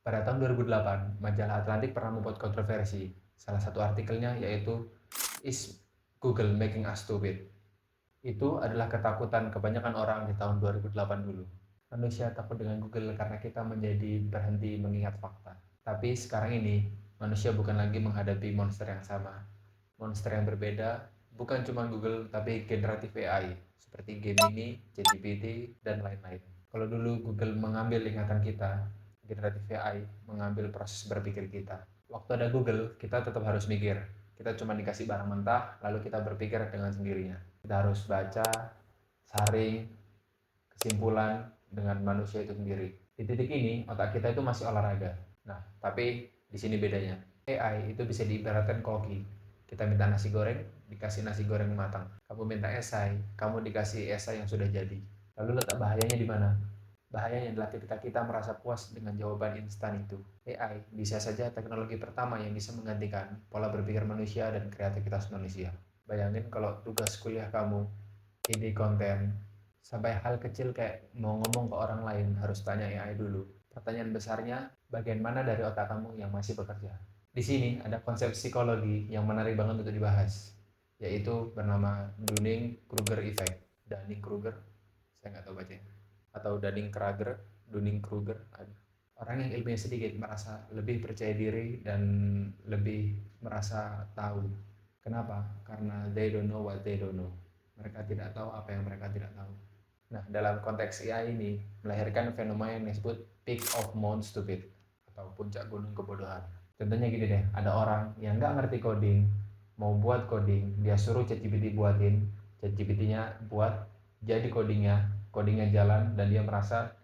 Pada tahun 2008, majalah Atlantic pernah membuat kontroversi. Salah satu artikelnya yaitu "Is Google Making Us Stupid?" Itu adalah ketakutan kebanyakan orang di tahun 2008 dulu. Manusia takut dengan Google karena kita menjadi berhenti mengingat fakta. Tapi sekarang ini, manusia bukan lagi menghadapi monster yang sama. Monster yang berbeda, bukan cuma Google, tapi generatif AI, seperti Gemini, ChatGPT, dan lain-lain. Kalau dulu Google mengambil ingatan kita, generatif AI mengambil proses berpikir kita. Waktu ada Google, kita tetap harus mikir. Kita cuma dikasih barang mentah, lalu kita berpikir dengan sendirinya. Kita harus baca, saring, kesimpulan dengan manusia itu sendiri. Di titik ini, otak kita itu masih olahraga. Nah, tapi di sini bedanya. AI itu bisa diibaratkan koki. Kita minta nasi goreng, dikasih nasi goreng matang. Kamu minta esai, kamu dikasih esai yang sudah jadi. Lalu letak bahayanya di mana? Bahayanya adalah ketika kita merasa puas dengan jawaban instan itu. AI bisa saja teknologi pertama yang bisa menggantikan pola berpikir manusia dan kreativitas manusia. Bayangin kalau tugas kuliah kamu, ide konten, sampai hal kecil kayak mau ngomong ke orang lain harus tanya AI dulu. Pertanyaan besarnya, bagian mana dari otak kamu yang masih bekerja? Di sini ada konsep psikologi yang menarik banget untuk dibahas, yaitu bernama Dunning-Kruger Effect. Dunning-Kruger, saya nggak tahu bacanya. Atau Dunning-Kruger, Dunning-Kruger. Orang yang ilmunya sedikit merasa lebih percaya diri dan lebih merasa tahu. Kenapa? Karena they don't know what they don't know. Mereka tidak tahu apa yang mereka tidak tahu. Nah, dalam konteks AI ini melahirkan fenomena yang disebut peak of Mount Stupid atau puncak gunung kebodohan. Contohnya gini deh, ada orang yang nggak ngerti coding, mau buat coding, dia suruh ChatGPT buatin, ChatGPT-nya buat jadi codingnya jalan, dan dia merasa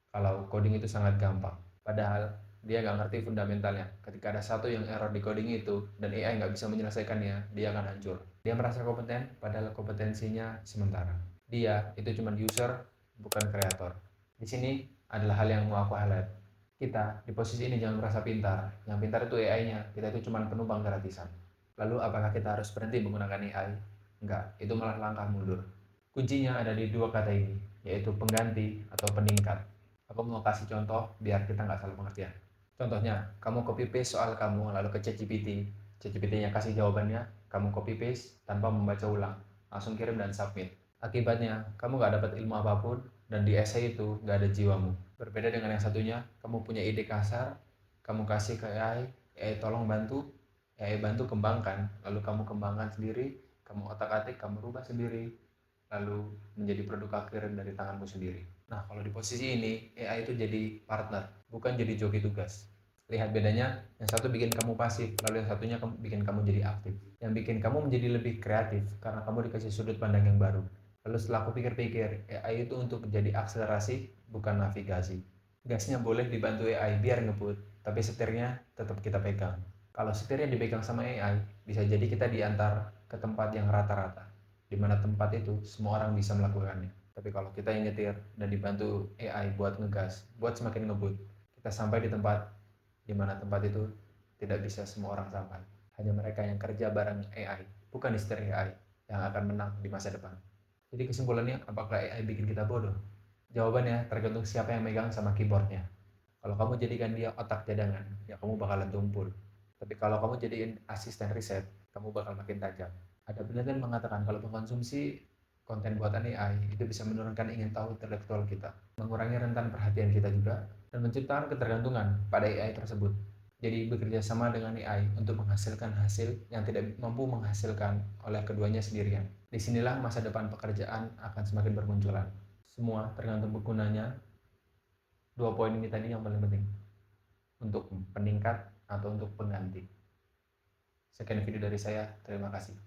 kalau coding itu sangat gampang. Padahal dia nggak ngerti fundamentalnya. Ketika ada satu yang error di coding itu dan AI nggak bisa menyelesaikannya, dia akan hancur. Dia merasa kompeten, padahal kompetensinya sementara. Dia itu cuma user, bukan kreator. Di sini adalah hal yang mau aku highlight. Kita di posisi ini jangan merasa pintar. Yang pintar itu AI-nya, kita itu cuma penumpang gratisan. Lalu apakah kita harus berhenti menggunakan AI? Enggak, itu malah langkah mundur. Kuncinya ada di dua kata ini, yaitu pengganti atau peningkat. Aku mau kasih contoh biar kita nggak salah pengertian. Contohnya, kamu copy paste soal kamu lalu ke ChatGPT. ChatGPT-nya kasih jawabannya, kamu copy paste tanpa membaca ulang, langsung kirim dan submit. Akibatnya, kamu nggak dapat ilmu apapun dan di essay itu nggak ada jiwamu. Berbeda dengan yang satunya, kamu punya ide kasar, kamu kasih ke AI, AI tolong bantu, AI bantu kembangkan, lalu kamu kembangkan sendiri, kamu otak-atik, kamu rubah sendiri, lalu menjadi produk akhir dari tanganmu sendiri. Nah, kalau di posisi ini, AI itu jadi partner, bukan jadi joki tugas. Lihat bedanya, yang satu bikin kamu pasif, lalu yang satunya bikin kamu jadi aktif. Yang bikin kamu menjadi lebih kreatif, karena kamu dikasih sudut pandang yang baru. Lalu setelah aku pikir-pikir, AI itu untuk jadi akselerasi, bukan navigasi. Gasnya boleh dibantu AI biar ngebut, tapi setirnya tetap kita pegang. Kalau setirnya dipegang sama AI, bisa jadi kita diantar ke tempat yang rata-rata, di mana tempat itu semua orang bisa melakukannya. Tapi kalau kita yang nyetir dan dibantu AI buat ngegas, buat semakin ngebut, kita sampai di tempat di mana tempat itu tidak bisa semua orang sampai. Hanya mereka yang kerja bareng AI, bukan disetir AI, yang akan menang di masa depan. Jadi kesimpulannya, apakah AI bikin kita bodoh? Jawabannya tergantung siapa yang megang sama keyboardnya. Kalau kamu jadikan dia otak cadangan, ya kamu bakalan tumpul. Tapi kalau kamu jadiin asisten riset, kamu bakal makin tajam. Ada penelitian mengatakan kalau mengkonsumsi konten buatan AI itu bisa menurunkan ingin tahu intelektual kita, mengurangi rentan perhatian kita juga, dan menciptakan ketergantungan pada AI tersebut. Jadi bekerja sama dengan AI untuk menghasilkan hasil yang tidak mampu menghasilkan oleh keduanya sendirian. Disinilah masa depan pekerjaan akan semakin bermunculan. Semua tergantung penggunanya. Dua poin ini tadi yang paling penting, untuk peningkat atau untuk pengganti. Sekian video dari saya, terima kasih.